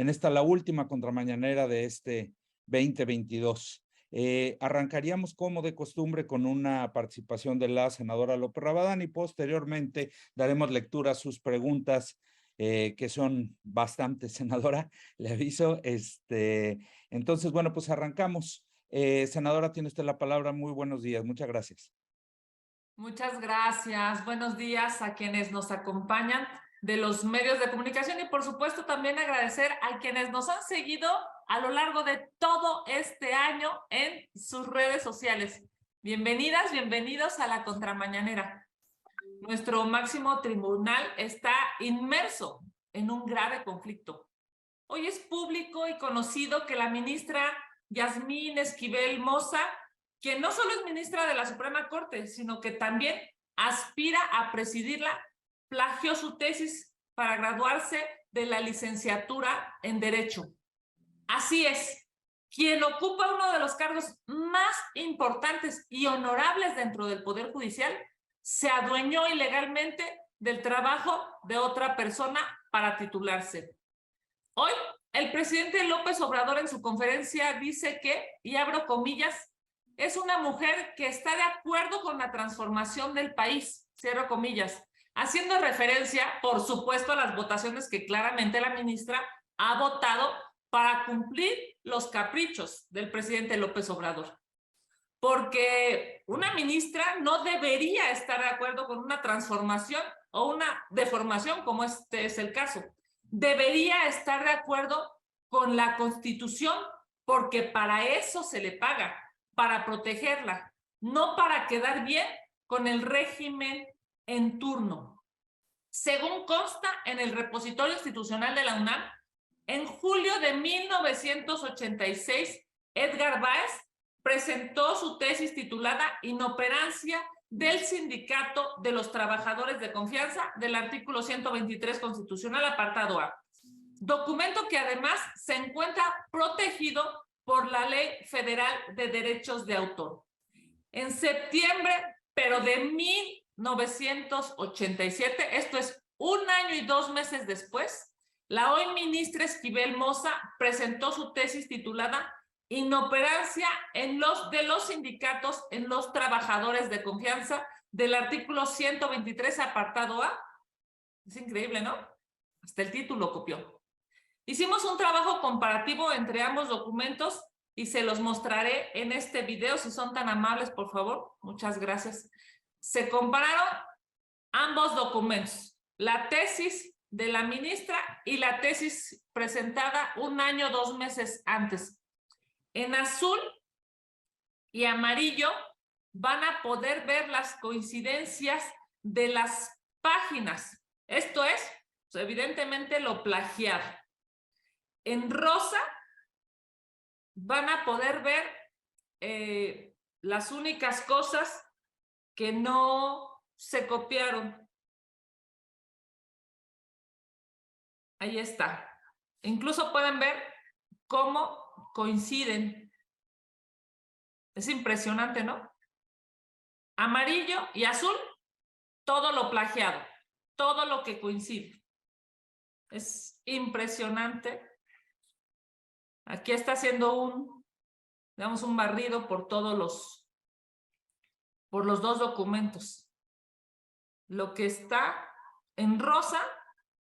en esta la última contramañanera de este 2022. Arrancaríamos como de costumbre con una participación de la senadora López Rabadán y posteriormente daremos lectura a sus preguntas, que son bastantes, senadora, le aviso. Entonces, bueno, pues arrancamos. Senadora, tiene usted la palabra. Muy buenos días. Muchas gracias. Muchas gracias. Buenos días a quienes nos acompañan de los medios de comunicación y por supuesto también agradecer a quienes nos han seguido a lo largo de todo este año en sus redes sociales. Bienvenidas, bienvenidos a la Contramañanera. Nuestro máximo tribunal está inmerso en un grave conflicto. Hoy es público y conocido que la ministra Yasmín Esquivel Moza, quien no solo es ministra de la Suprema Corte, sino que también aspira a presidirla, plagió su tesis para graduarse de la licenciatura en Derecho. Así es, quien ocupa uno de los cargos más importantes y honorables dentro del Poder Judicial, se adueñó ilegalmente del trabajo de otra persona para titularse. Hoy, el presidente López Obrador en su conferencia dice que, y abro comillas, es una mujer que está de acuerdo con la transformación del país, cierro comillas, haciendo referencia, por supuesto, a las votaciones que claramente la ministra ha votado para cumplir los caprichos del presidente López Obrador. Porque una ministra no debería estar de acuerdo con una transformación o una deformación, como este es el caso. Debería estar de acuerdo con la Constitución, porque para eso se le paga, para protegerla, no para quedar bien con el régimen en turno. Según consta en el repositorio institucional de la UNAM, en julio de 1986, Edgar Báez presentó su tesis titulada Inoperancia del Sindicato de los Trabajadores de Confianza del artículo 123 constitucional, apartado A. Documento que además se encuentra protegido por la Ley Federal de Derechos de Autor. En septiembre, pero de 1987, esto es 1 año y 2 meses después, la hoy ministra Esquivel Moza presentó su tesis titulada Inoperancia de los sindicatos en los trabajadores de confianza del artículo 123, apartado A. Es increíble, ¿no? Hasta el título copió. Hicimos un trabajo comparativo entre ambos documentos y se los mostraré en este video, si son tan amables, por favor. Muchas gracias. Se compararon ambos documentos, la tesis de la ministra y la tesis presentada 1 año, 2 meses antes. En azul y amarillo van a poder ver las coincidencias de las páginas. Esto es, pues, evidentemente, lo plagiado. En rosa van a poder ver las únicas cosas que no se copiaron. Ahí está. Incluso pueden ver cómo coinciden. Es impresionante, ¿no? Amarillo y azul, todo lo plagiado, todo lo que coincide. Es impresionante. Aquí está haciendo digamos, un barrido por los dos documentos. Lo que está en rosa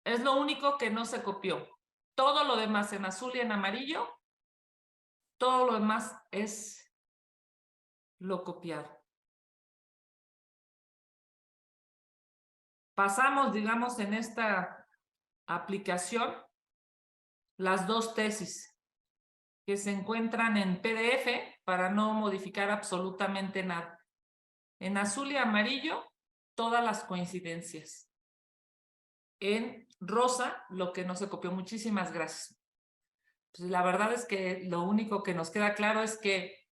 es lo único que no se copió. Todo lo demás en azul y en amarillo, todo lo demás es lo copiado. Pasamos, digamos, en esta aplicación las dos tesis que se encuentran en PDF para no modificar absolutamente nada. En azul y amarillo, todas las coincidencias. En rosa, lo que no se copió. Muchísimas gracias. Pues la verdad es que lo único que nos queda claro es que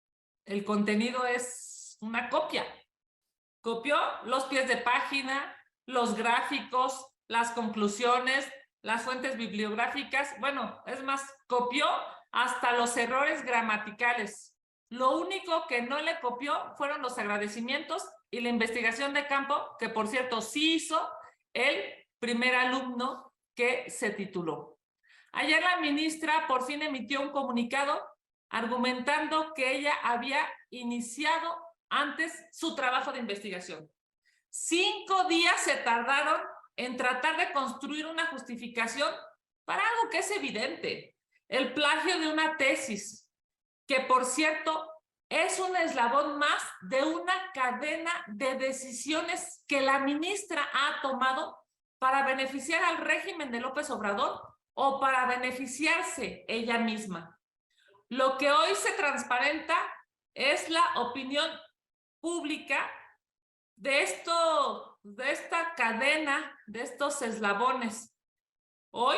el contenido es una copia. Copió los pies de página, los gráficos, las conclusiones, las fuentes bibliográficas. Bueno, es más, copió hasta los errores gramaticales. Lo único que no le copió fueron los agradecimientos y la investigación de campo, que por cierto sí hizo el primer alumno que se tituló. Ayer la ministra por fin emitió un comunicado argumentando que ella había iniciado antes su trabajo de investigación. 5 días se tardaron en tratar de construir una justificación para algo que es evidente, el plagio de una tesis, que por cierto es un eslabón más de una cadena de decisiones que la ministra ha tomado para beneficiar al régimen de López Obrador o para beneficiarse ella misma. Lo que hoy se transparenta es la opinión pública de esta cadena, de estos eslabones. Hoy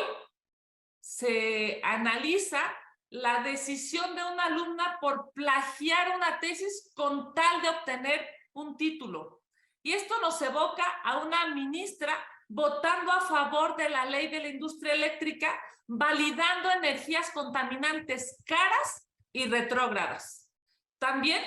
se analiza la decisión de una alumna por plagiar una tesis con tal de obtener un título. Y esto nos evoca a una ministra votando a favor de la ley de la industria eléctrica, validando energías contaminantes caras y retrógradas. También,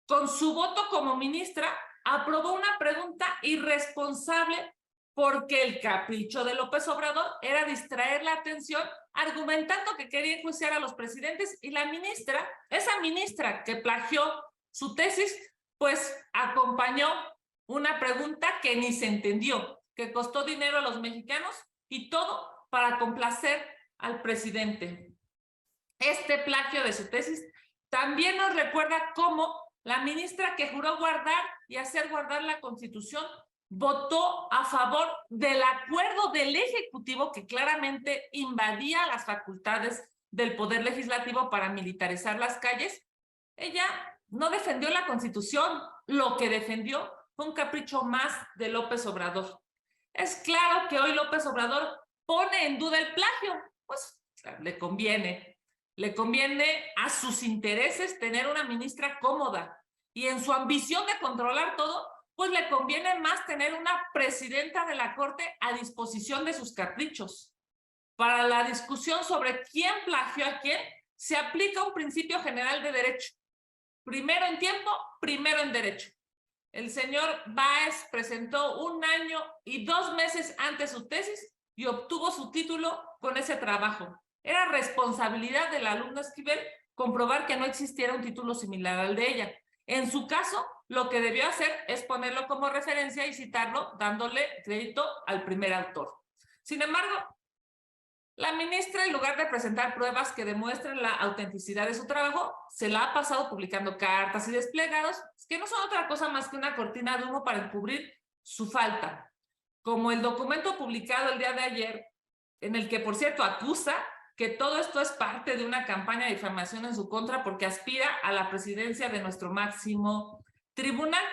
con su voto como ministra, aprobó una pregunta irresponsable porque el capricho de López Obrador era distraer la atención argumentando que quería enjuiciar a los presidentes, y la ministra, esa ministra que plagió su tesis, pues acompañó una pregunta que ni se entendió, que costó dinero a los mexicanos y todo para complacer al presidente. Este plagio de su tesis también nos recuerda cómo la ministra que juró guardar y hacer guardar la Constitución votó a favor del acuerdo del Ejecutivo que claramente invadía las facultades del Poder Legislativo para militarizar las calles. Ella no defendió la Constitución, lo que defendió fue un capricho más de López Obrador. Es claro que hoy López Obrador pone en duda el plagio, pues le conviene a sus intereses tener una ministra cómoda, y en su ambición de controlar todo, pues le conviene más tener una presidenta de la Corte a disposición de sus caprichos. Para la discusión sobre quién plagió a quién, se aplica un principio general de derecho. Primero en tiempo, primero en derecho. El señor Báez presentó 1 año y 2 meses antes su tesis y obtuvo su título con ese trabajo. Era responsabilidad de la alumna Esquivel comprobar que no existiera un título similar al de ella. En su caso, lo que debió hacer es ponerlo como referencia y citarlo, dándole crédito al primer autor. Sin embargo, la ministra, en lugar de presentar pruebas que demuestren la autenticidad de su trabajo, se la ha pasado publicando cartas y desplegados que no son otra cosa más que una cortina de humo para encubrir su falta. Como el documento publicado el día de ayer, en el que, por cierto, acusa que todo esto es parte de una campaña de difamación en su contra porque aspira a la presidencia de nuestro máximo tribunal.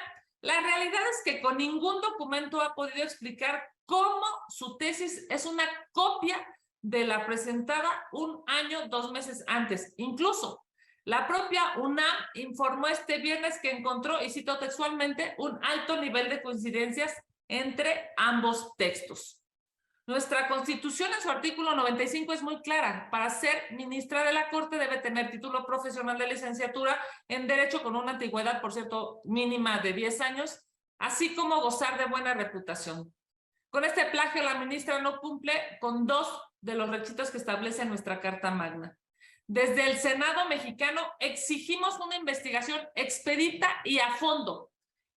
La realidad es que con ningún documento ha podido explicar cómo su tesis es una copia de la presentada 1 año, 2 meses antes. Incluso la propia UNAM informó este viernes que encontró, y cito textualmente, un alto nivel de coincidencias entre ambos textos. Nuestra Constitución en su artículo 95 es muy clara. Para ser ministra de la Corte debe tener título profesional de licenciatura en Derecho con una antigüedad, por cierto, mínima de 10 años, así como gozar de buena reputación. Con este plagio, la ministra no cumple con 2 de los requisitos que establece nuestra Carta Magna. Desde el Senado mexicano exigimos una investigación expedita y a fondo.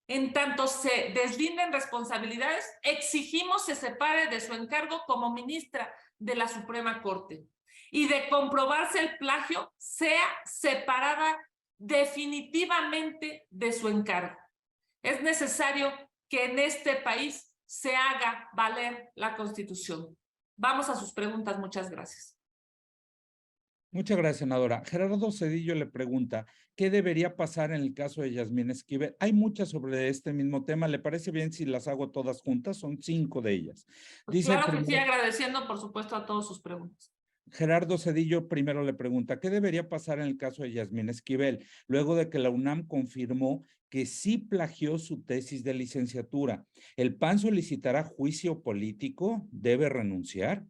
En tanto se deslinden responsabilidades, exigimos se separe de su encargo como ministra de la Suprema Corte y, de comprobarse el plagio, sea separada definitivamente de su encargo. Es necesario que en este país se haga valer la Constitución. Vamos a sus preguntas. Muchas gracias. Muchas gracias, senadora. Gerardo Zedillo le pregunta, ¿qué debería pasar en el caso de Yasmín Esquivel? Hay muchas sobre este mismo tema. ¿Le parece bien si las hago todas juntas? Son 5 de ellas. Pues dice claro que sí, agradeciendo, por supuesto, a todos sus preguntas. Gerardo Zedillo primero le pregunta, ¿qué debería pasar en el caso de Yasmín Esquivel? Luego de que la UNAM confirmó que sí plagió su tesis de licenciatura. ¿El PAN solicitará juicio político? ¿Debe renunciar?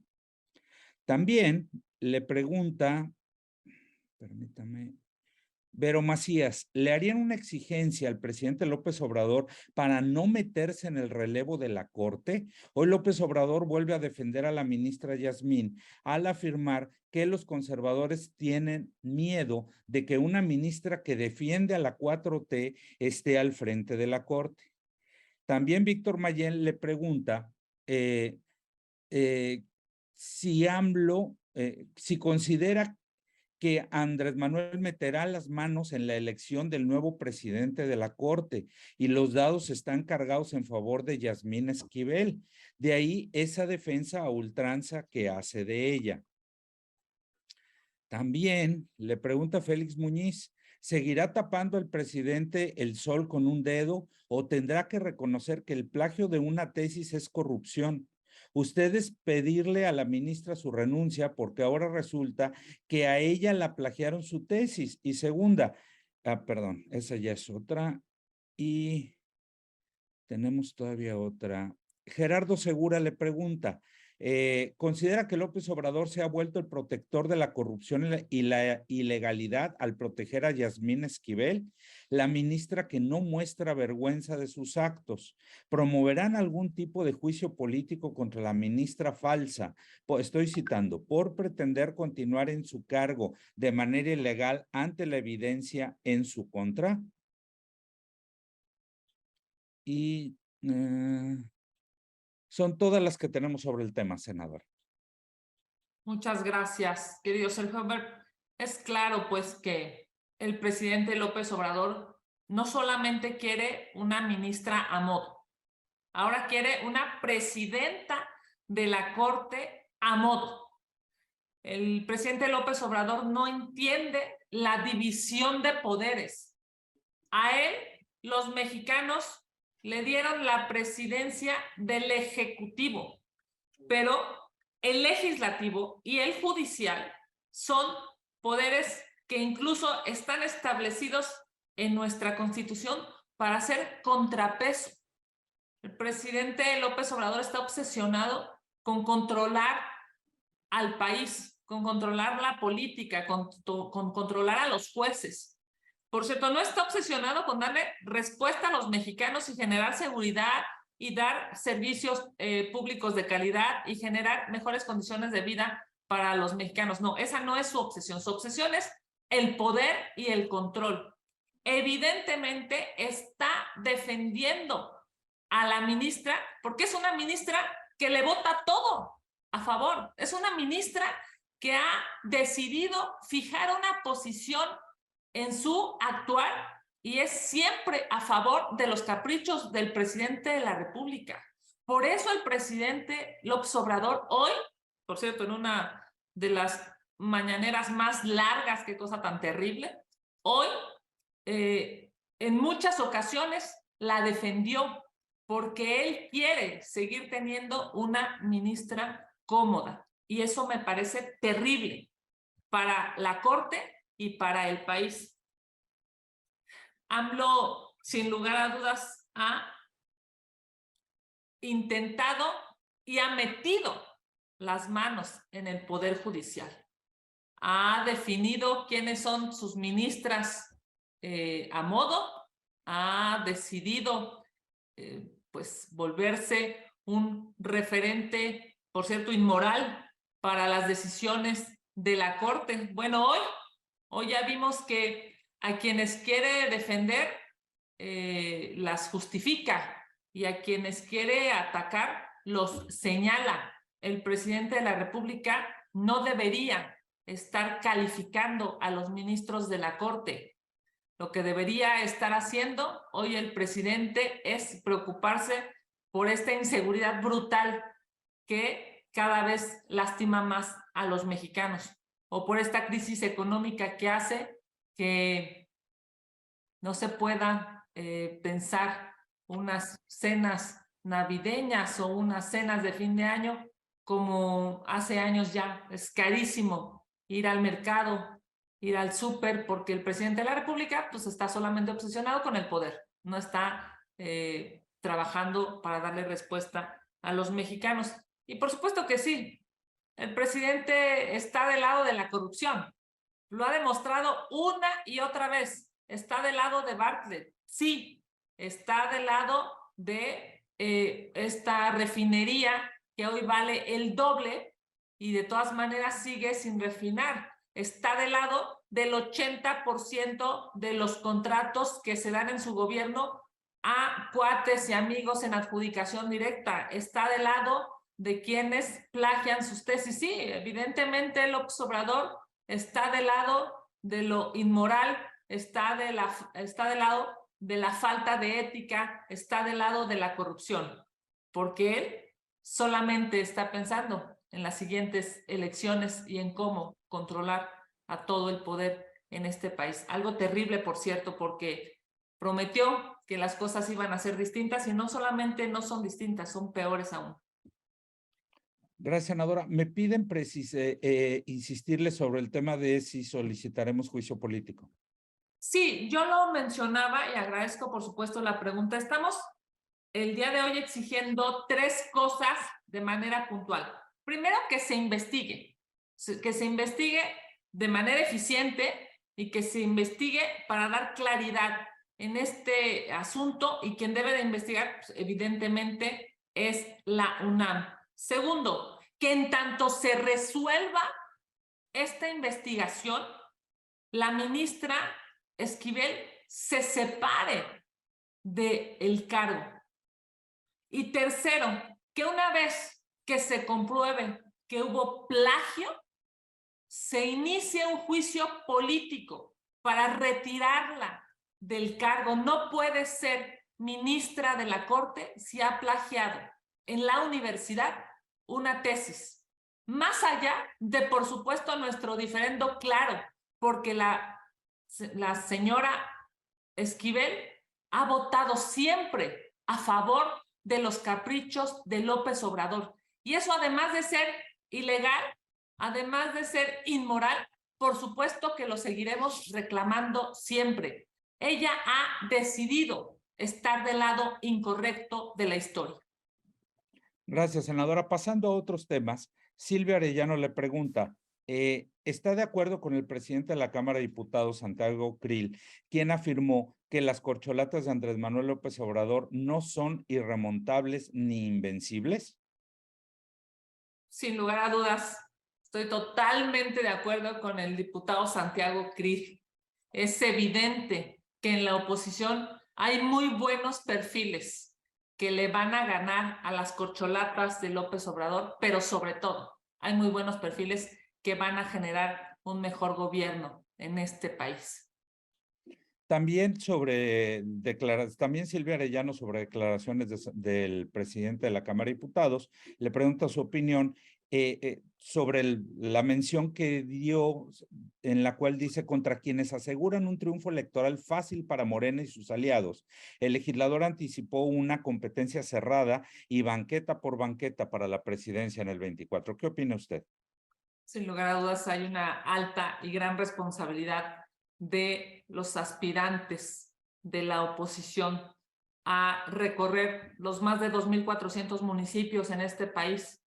También le pregunta, permítame, Vero Macías, ¿le harían una exigencia al presidente López Obrador para no meterse en el relevo de la Corte? Hoy López Obrador vuelve a defender a la ministra Yasmín al afirmar que los conservadores tienen miedo de que una ministra que defiende a la 4T esté al frente de la Corte. También Víctor Mayén le pregunta si AMLO, si considera que Andrés Manuel meterá las manos en la elección del nuevo presidente de la Corte y los dados están cargados en favor de Yasmín Esquivel. De ahí esa defensa a ultranza que hace de ella. También le pregunta Félix Muñiz, ¿seguirá tapando el presidente el sol con un dedo o tendrá que reconocer que el plagio de una tesis es corrupción? Ustedes pedirle a la ministra su renuncia porque ahora resulta que a ella la plagiaron su tesis. Y segunda, perdón, esa ya es otra. Y tenemos todavía otra. Gerardo Segura le pregunta, ¿considera que López Obrador se ha vuelto el protector de la corrupción y la ilegalidad al proteger a Yasmín Esquivel, la ministra que no muestra vergüenza de sus actos? ¿Promoverán algún tipo de juicio político contra la ministra falsa? Estoy citando, por pretender continuar en su cargo de manera ilegal ante la evidencia en su contra. Y son todas las que tenemos sobre el tema, senador. Muchas gracias, querido Sergio. Es claro, pues, que el presidente López Obrador no solamente quiere una ministra a modo, ahora quiere una presidenta de la Corte a modo. El presidente López Obrador no entiende la división de poderes. A él, los mexicanos le dieron la presidencia del Ejecutivo, pero el legislativo y el judicial son poderes que incluso están establecidos en nuestra Constitución para hacer contrapeso. El presidente López Obrador está obsesionado con controlar al país, con controlar la política, con controlar a los jueces. Por cierto, no está obsesionado con darle respuesta a los mexicanos y generar seguridad y dar servicios públicos de calidad y generar mejores condiciones de vida para los mexicanos. No, esa no es su obsesión. Su obsesión es el poder y el control. Evidentemente está defendiendo a la ministra porque es una ministra que le vota todo a favor. Es una ministra que ha decidido fijar una posición en su actuar y es siempre a favor de los caprichos del presidente de la República. Por eso el presidente López Obrador hoy, por cierto, en una de las mañaneras más largas, qué cosa tan terrible, hoy en muchas ocasiones la defendió porque él quiere seguir teniendo una ministra cómoda y eso me parece terrible para la Corte y para el país. AMLO, sin lugar a dudas, ha intentado y ha metido las manos en el Poder Judicial. Ha definido quiénes son sus ministras a modo, ha decidido pues volverse un referente, por cierto, inmoral para las decisiones de la Corte. Bueno, hoy ya vimos que a quienes quiere defender las justifica y a quienes quiere atacar los señala. El presidente de la República no debería estar calificando a los ministros de la Corte. Lo que debería estar haciendo hoy el presidente es preocuparse por esta inseguridad brutal que cada vez lastima más a los mexicanos o por esta crisis económica que hace que no se pueda pensar unas cenas navideñas o unas cenas de fin de año como hace años ya. Es carísimo ir al mercado, ir al súper, porque el presidente de la República pues está solamente obsesionado con el poder, no está trabajando para darle respuesta a los mexicanos. Y por supuesto que sí, el presidente está del lado de la corrupción. Lo ha demostrado una y otra vez. Está del lado de Bartlett, sí. Está del lado de esta refinería que hoy vale el doble y de todas maneras sigue sin refinar. Está del lado del 80% de los contratos que se dan en su gobierno a cuates y amigos en adjudicación directa. Está del lado de quienes plagian sus tesis. Sí, evidentemente López Obrador está del lado de lo inmoral, está del lado de la falta de ética, está del lado de la corrupción, porque él solamente está pensando en las siguientes elecciones y en cómo controlar a todo el poder en este país. Algo terrible, por cierto, porque prometió que las cosas iban a ser distintas y no solamente no son distintas, son peores aún. Gracias, senadora. Me piden insistirle sobre el tema de si solicitaremos juicio político. Sí, yo lo mencionaba y agradezco, por supuesto, la pregunta. Estamos el día de hoy exigiendo 3 cosas de manera puntual. Primero, que se investigue de manera eficiente y que se investigue para dar claridad en este asunto, y quien debe de investigar, pues, evidentemente, es la UNAM. Segundo, que en tanto se resuelva esta investigación, la ministra Esquivel se separe del cargo. Y tercero, que una vez que se compruebe que hubo plagio, se inicie un juicio político para retirarla del cargo. No puede ser ministra de la Corte si ha plagiado en la universidad una tesis. Más allá de, por supuesto, nuestro diferendo claro, porque la señora Esquivel ha votado siempre a favor de los caprichos de López Obrador. Y eso, además de ser ilegal, además de ser inmoral, por supuesto que lo seguiremos reclamando siempre. Ella ha decidido estar del lado incorrecto de la historia. Gracias, senadora. Pasando a otros temas, Silvia Arellano le pregunta, ¿está de acuerdo con el presidente de la Cámara de Diputados, Santiago Krill, quien afirmó que las corcholatas de Andrés Manuel López Obrador no son irremontables ni invencibles? Sin lugar a dudas, estoy totalmente de acuerdo con el diputado Santiago Krill. Es evidente que en la oposición hay muy buenos perfiles que le van a ganar a las corcholatas de López Obrador, pero sobre todo hay muy buenos perfiles que van a generar un mejor gobierno en este país. También también Silvia Arellano, sobre declaraciones del presidente de la Cámara de Diputados, le pregunta su opinión sobre la mención que dio, en la cual dice: contra quienes aseguran un triunfo electoral fácil para Morena y sus aliados. El legislador anticipó una competencia cerrada y banqueta por banqueta para la presidencia en el 24. ¿Qué opina usted? Sin lugar a dudas, hay una alta y gran responsabilidad de los aspirantes de la oposición a recorrer los más de 2,400 municipios en este país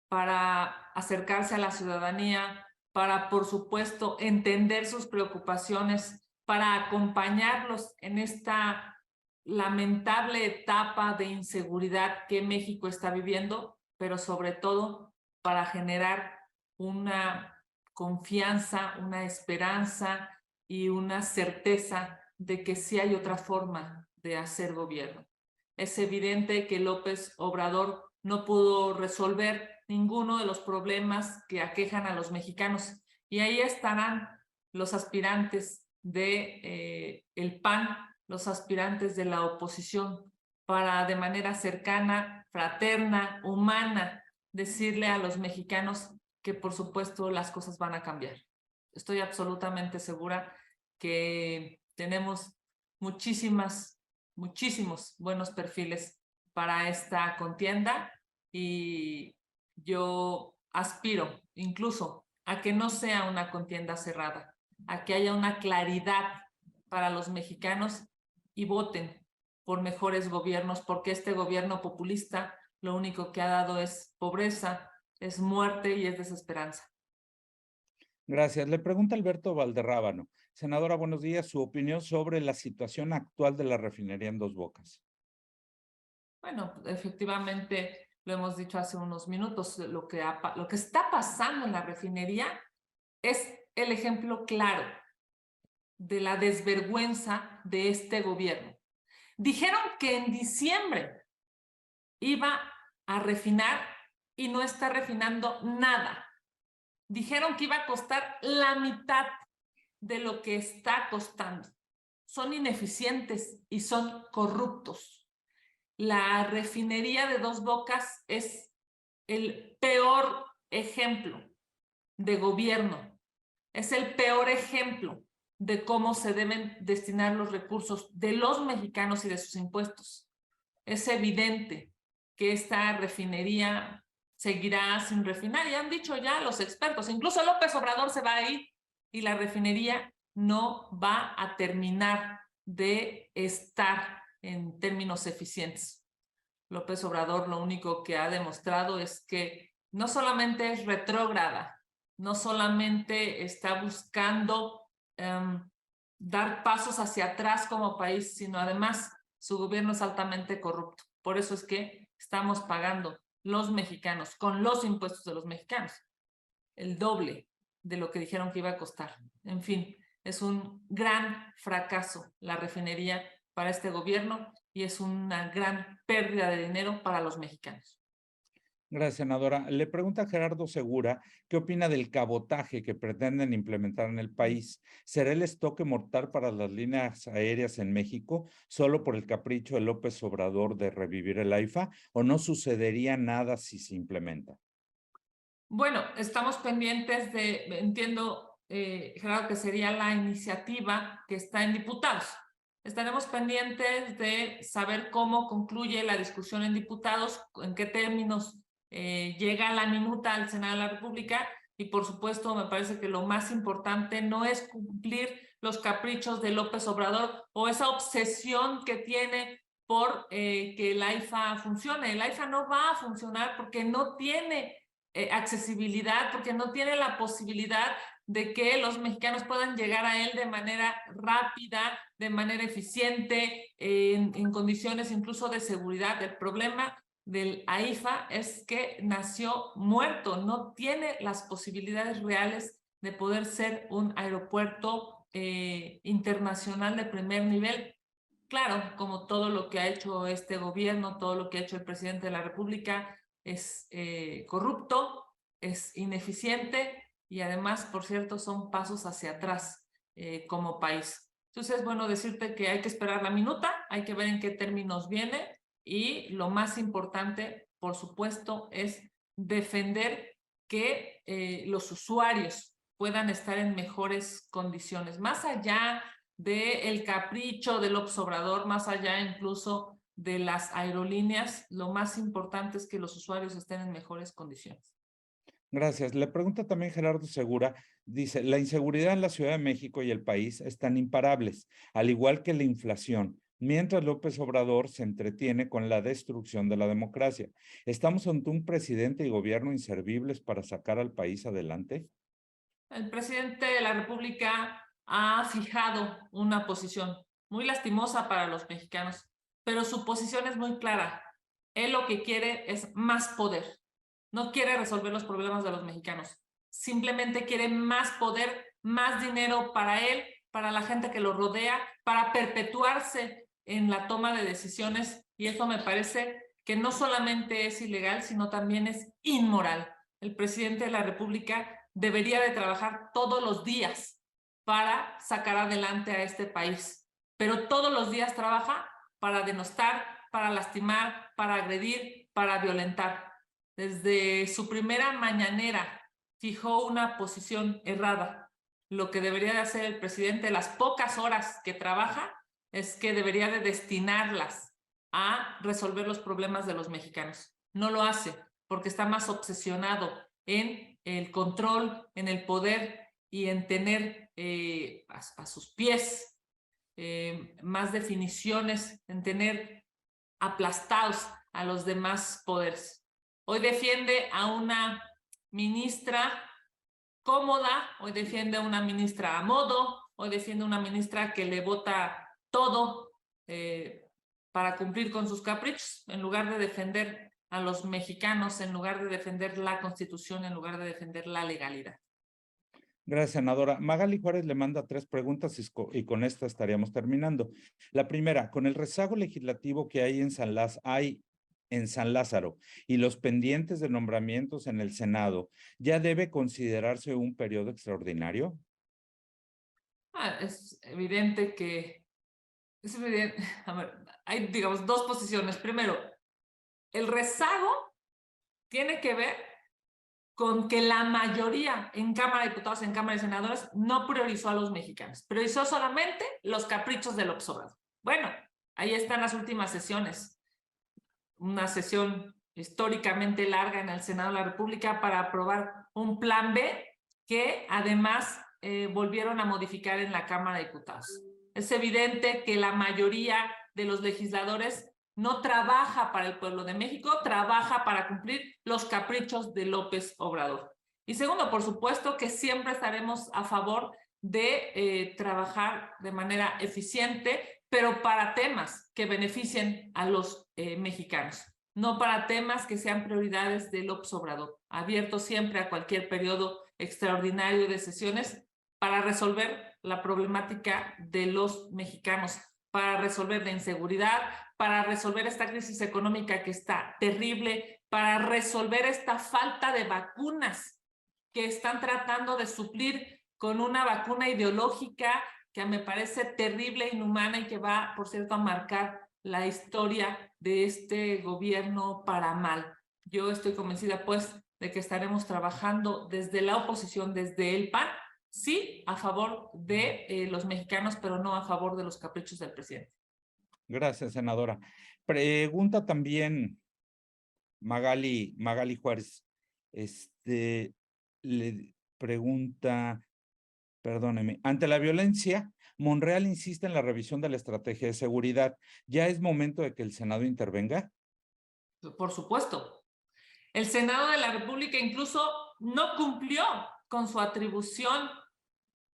para acercarse a la ciudadanía, para, por supuesto, entender sus preocupaciones, para acompañarlos en esta lamentable etapa de inseguridad que México está viviendo, pero sobre todo para generar una confianza, una esperanza y una certeza de que sí hay otra forma de hacer gobierno. Es evidente que López Obrador no pudo resolver ninguno de los problemas que aquejan a los mexicanos, y ahí estarán los aspirantes de el PAN, los aspirantes de la oposición, para de manera cercana, fraterna, humana, decirle a los mexicanos que por supuesto las cosas van a cambiar. Estoy absolutamente segura que tenemos muchísimos buenos perfiles para esta contienda, y yo aspiro incluso a que no sea una contienda cerrada, a que haya una claridad para los mexicanos y voten por mejores gobiernos, porque este gobierno populista lo único que ha dado es pobreza, es muerte y es desesperanza. Gracias. Le pregunta Alberto Valderrábano. Senadora, buenos días. Su opinión sobre la situación actual de la refinería en Dos Bocas. Bueno, efectivamente, lo hemos dicho hace unos minutos, lo que está pasando en la refinería es el ejemplo claro de la desvergüenza de este gobierno. Dijeron que en diciembre iba a refinar y no está refinando nada. Dijeron que iba a costar la mitad de lo que está costando. Son ineficientes y son corruptos. La refinería de Dos Bocas es el peor ejemplo de gobierno. Es el peor ejemplo de cómo se deben destinar los recursos de los mexicanos y de sus impuestos. Es evidente que esta refinería seguirá sin refinar, y han dicho ya los expertos, incluso López Obrador se va a ir y la refinería no va a terminar de estar en términos eficientes. López Obrador lo único que ha demostrado es que no solamente es retrógrada, no solamente está buscando dar pasos hacia atrás como país, sino además su gobierno es altamente corrupto. Por eso es que estamos pagando los mexicanos, con los impuestos de los mexicanos, el doble de lo que dijeron que iba a costar. En fin, es un gran fracaso la refinería para este gobierno y es una gran pérdida de dinero para los mexicanos. Gracias, senadora. Le pregunta Gerardo Segura, ¿qué opina del cabotaje que pretenden implementar en el país? ¿Será el estoque mortal para las líneas aéreas en México solo por el capricho de López Obrador de revivir el AIFA o no sucedería nada si se implementa? Bueno, estamos pendientes de, entiendo, Gerardo, que sería la iniciativa que está en diputados. Estaremos pendientes de saber cómo concluye la discusión en diputados, en qué términos llega la minuta al Senado de la República, y por supuesto me parece que lo más importante no es cumplir los caprichos de López Obrador o esa obsesión que tiene por que el AIFA funcione. El AIFA no va a funcionar porque no tiene accesibilidad, porque no tiene la posibilidad de que los mexicanos puedan llegar a él de manera rápida, de manera eficiente, en condiciones incluso de seguridad. El problema del AIFA es que nació muerto, no tiene las posibilidades reales de poder ser un aeropuerto internacional de primer nivel. Claro, como todo lo que ha hecho este gobierno, todo lo que ha hecho el presidente de la República es corrupto, es ineficiente y además, por cierto, son pasos hacia atrás como país. Entonces, bueno, decirte que hay que esperar la minuta, hay que ver en qué términos viene y lo más importante, por supuesto, es defender que los usuarios puedan estar en mejores condiciones, más allá del capricho del observador, más allá incluso de las aerolíneas, lo más importante es que los usuarios estén en mejores condiciones. Gracias. Le pregunta también Gerardo Segura, dice, la inseguridad en la Ciudad de México y el país están imparables, al igual que la inflación, mientras López Obrador se entretiene con la destrucción de la democracia. ¿Estamos ante un presidente y gobierno inservibles para sacar al país adelante? El presidente de la República ha fijado una posición muy lastimosa para los mexicanos, pero su posición es muy clara. Él lo que quiere es más poder. No quiere resolver los problemas de los mexicanos. Simplemente quiere más poder, más dinero para él, para la gente que lo rodea, para perpetuarse en la toma de decisiones. Y eso me parece que no solamente es ilegal, sino también es inmoral. El presidente de la República debería de trabajar todos los días para sacar adelante a este país. Pero todos los días trabaja para denostar, para lastimar, para agredir, para violentar. Desde su primera mañanera fijó una posición errada. Lo que debería de hacer el presidente, las pocas horas que trabaja, es que debería de destinarlas a resolver los problemas de los mexicanos. No lo hace porque está más obsesionado en el control, en el poder y en tener a sus pies más definiciones, en tener aplastados a los demás poderes. Hoy defiende a una ministra cómoda, hoy defiende a una ministra a modo, hoy defiende a una ministra que le vota todo para cumplir con sus caprichos, en lugar de defender a los mexicanos, en lugar de defender la Constitución, en lugar de defender la legalidad. Gracias, senadora. Magali Juárez le manda 3 preguntas y con esta estaríamos terminando. La primera, con el rezago legislativo que hay en San Lázaro y los pendientes de nombramientos en el Senado, ¿ya debe considerarse un periodo extraordinario? Es evidente que a ver, hay, digamos, 2 posiciones. Primero, el rezago tiene que ver con que la mayoría en Cámara de Diputados, en Cámara de Senadores, no priorizó a los mexicanos, priorizó solamente los caprichos del López Obrador. Bueno, ahí están las últimas sesiones. Una sesión históricamente larga en el Senado de la República para aprobar un plan B que además volvieron a modificar en la Cámara de Diputados. Es evidente que la mayoría de los legisladores no trabaja para el pueblo de México, trabaja para cumplir los caprichos de López Obrador. Y segundo, por supuesto que siempre estaremos a favor de trabajar de manera eficiente, pero para temas que beneficien a los mexicanos, no para temas que sean prioridades de López Obrador. Abierto siempre a cualquier periodo extraordinario de sesiones para resolver la problemática de los mexicanos, para resolver la inseguridad, para resolver esta crisis económica que está terrible, para resolver esta falta de vacunas que están tratando de suplir con una vacuna ideológica que me parece terrible, inhumana y que va, por cierto, a marcar la historia de este gobierno para mal. Yo estoy convencida, pues, de que estaremos trabajando desde la oposición, desde el PAN, sí, a favor de los mexicanos, pero no a favor de los caprichos del presidente. Gracias, senadora. Pregunta también Magali Juárez. Le pregunta, perdóneme, ante la violencia, Monreal insiste en la revisión de la estrategia de seguridad. ¿Ya es momento de que el Senado intervenga? Por supuesto. El Senado de la República incluso no cumplió con su atribución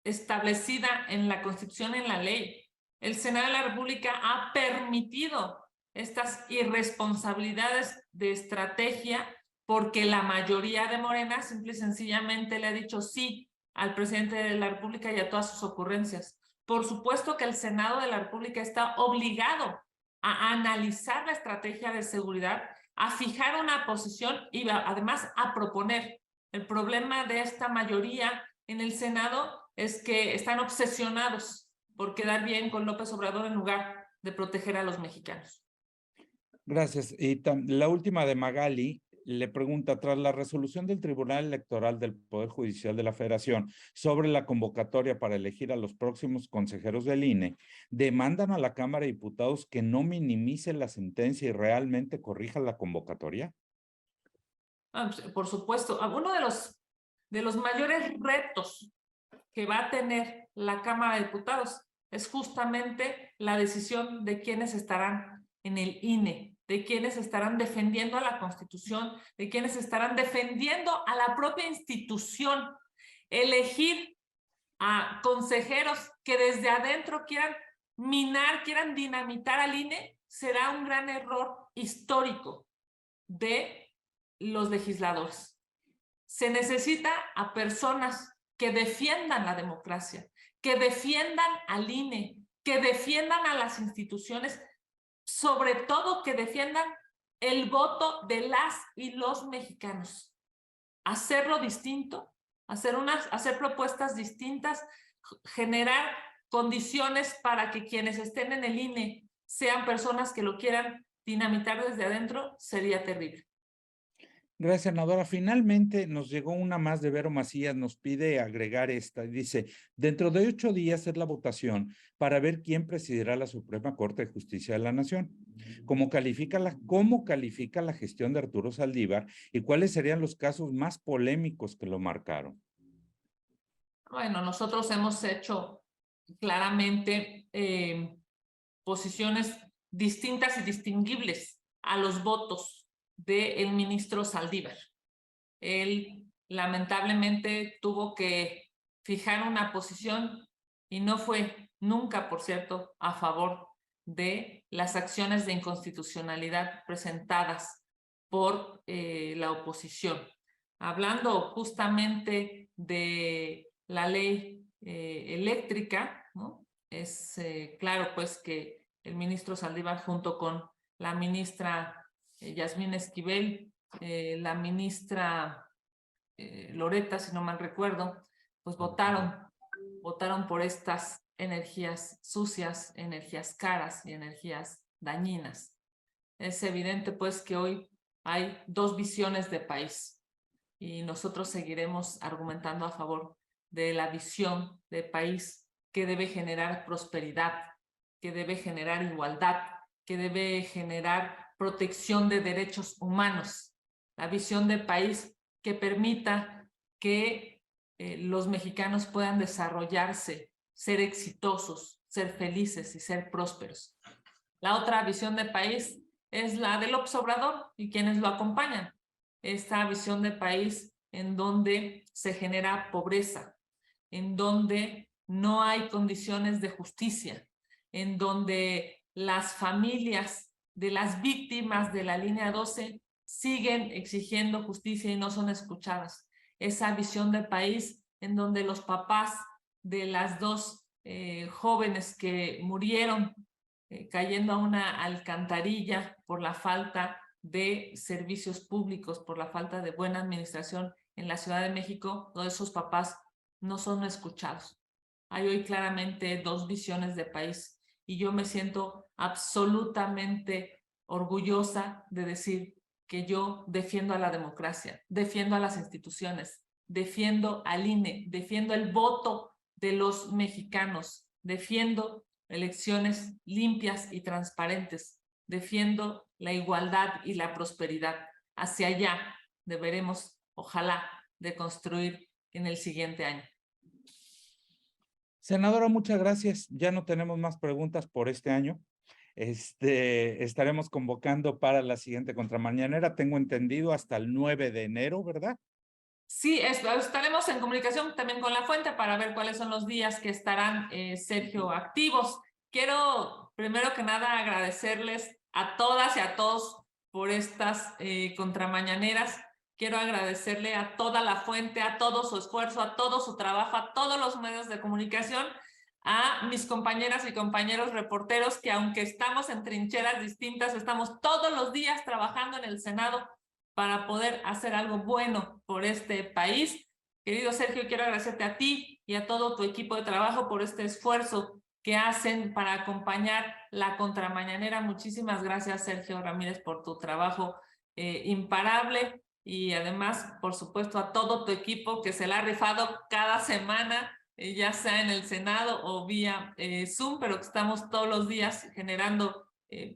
establecida en la Constitución, en la ley. El Senado de la República ha permitido estas irresponsabilidades de estrategia porque la mayoría de Morena simple y sencillamente le ha dicho sí al presidente de la República y a todas sus ocurrencias. Por supuesto que el Senado de la República está obligado a analizar la estrategia de seguridad, a fijar una posición y además a proponer. El problema de esta mayoría en el Senado es que están obsesionados por quedar bien con López Obrador en lugar de proteger a los mexicanos. Gracias. Y la última de Magali le pregunta, tras la resolución del Tribunal Electoral del Poder Judicial de la Federación sobre la convocatoria para elegir a los próximos consejeros del INE, ¿demandan a la Cámara de Diputados que no minimice la sentencia y realmente corrija la convocatoria? Por supuesto, uno de los mayores retos que va a tener la Cámara de Diputados es justamente la decisión de quiénes estarán en el INE, de quiénes estarán defendiendo a la Constitución, de quiénes estarán defendiendo a la propia institución. Elegir a consejeros que desde adentro quieran minar, quieran dinamitar al INE, será un gran error histórico de los legisladores. Se necesita a personas que defiendan la democracia, que defiendan al INE, que defiendan a las instituciones, sobre todo que defiendan el voto de las y los mexicanos. Hacerlo distinto, hacer propuestas distintas, generar condiciones para que quienes estén en el INE sean personas que lo quieran dinamitar desde adentro, sería terrible. Gracias, senadora. Finalmente nos llegó una más de Vero Macías, nos pide agregar esta. Dice, dentro de 8 días es la votación para ver quién presidirá la Suprema Corte de Justicia de la Nación. ¿Cómo califica la gestión de Arturo Saldívar y cuáles serían los casos más polémicos que lo marcaron? Bueno, nosotros hemos hecho claramente posiciones distintas y distinguibles a los votos del ministro Saldívar. Él lamentablemente tuvo que fijar una posición y no fue nunca, por cierto, a favor de las acciones de inconstitucionalidad presentadas por la oposición. Hablando justamente de la ley eléctrica, ¿no? Es claro pues que el ministro Saldívar junto con la ministra Yasmín Esquivel, la ministra Loreta, si no mal recuerdo, pues votaron por estas energías sucias, energías caras y energías dañinas. Es evidente pues que hoy hay dos visiones de país y nosotros seguiremos argumentando a favor de la visión de país que debe generar prosperidad, que debe generar igualdad, que debe generar protección de derechos humanos, la visión de país que permita que los mexicanos puedan desarrollarse, ser exitosos, ser felices y ser prósperos. La otra visión de país es la del López Obrador y quienes lo acompañan. Esta visión de país en donde se genera pobreza, en donde no hay condiciones de justicia, en donde las familias de las víctimas de la línea 12 siguen exigiendo justicia y no son escuchadas. Esa visión de país en donde los papás de las dos jóvenes que murieron cayendo a una alcantarilla por la falta de servicios públicos, por la falta de buena administración en la Ciudad de México, todos esos papás no son escuchados. Hay hoy claramente dos visiones de país y yo me siento absolutamente orgullosa de decir que yo defiendo a la democracia, defiendo a las instituciones, defiendo al INE, defiendo el voto de los mexicanos, defiendo elecciones limpias y transparentes, defiendo la igualdad y la prosperidad. Hacia allá deberemos, ojalá, de construir en el siguiente año. Senadora, muchas gracias. Ya no tenemos más preguntas por este año. Estaremos convocando para la siguiente contramañanera, tengo entendido, hasta el 9 de enero, ¿verdad? Sí, estaremos en comunicación también con la fuente para ver cuáles son los días que estarán, Sergio, activos. Quiero, primero que nada, agradecerles a todas y a todos por estas contramañaneras. Quiero agradecerle a toda la fuente, a todo su esfuerzo, a todo su trabajo, a todos los medios de comunicación, a mis compañeras y compañeros reporteros que aunque estamos en trincheras distintas, estamos todos los días trabajando en el Senado para poder hacer algo bueno por este país. Querido Sergio, quiero agradecerte a ti y a todo tu equipo de trabajo por este esfuerzo que hacen para acompañar la contramañanera. Muchísimas gracias, Sergio Ramírez, por tu trabajo imparable y además, por supuesto, a todo tu equipo que se la ha rifado cada semana, ya sea en el Senado o vía Zoom, pero que estamos todos los días generando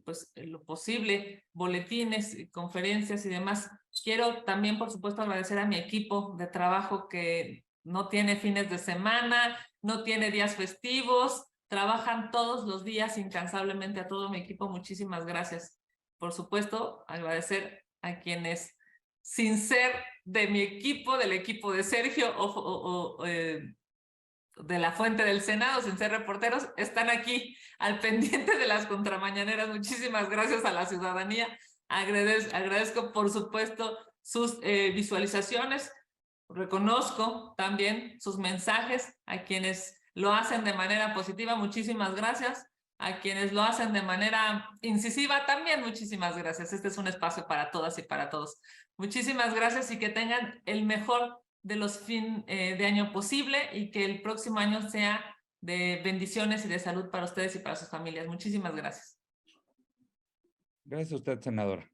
pues lo posible, boletines, conferencias y demás. Quiero también, por supuesto, agradecer a mi equipo de trabajo que no tiene fines de semana, no tiene días festivos, trabajan todos los días incansablemente. A todo mi equipo, muchísimas gracias. Por supuesto, agradecer a quienes, sin ser de mi equipo, del equipo de Sergio de la fuente del Senado, sin ser reporteros, están aquí al pendiente de las contramañaneras. Muchísimas gracias a la ciudadanía. Agradezco, por supuesto, sus visualizaciones. Reconozco también sus mensajes a quienes lo hacen de manera positiva. Muchísimas gracias. A quienes lo hacen de manera incisiva, también muchísimas gracias. Este es un espacio para todas y para todos. Muchísimas gracias y que tengan el mejor de los fin de año posible y que el próximo año sea de bendiciones y de salud para ustedes y para sus familias. Muchísimas gracias. Gracias a usted, senadora.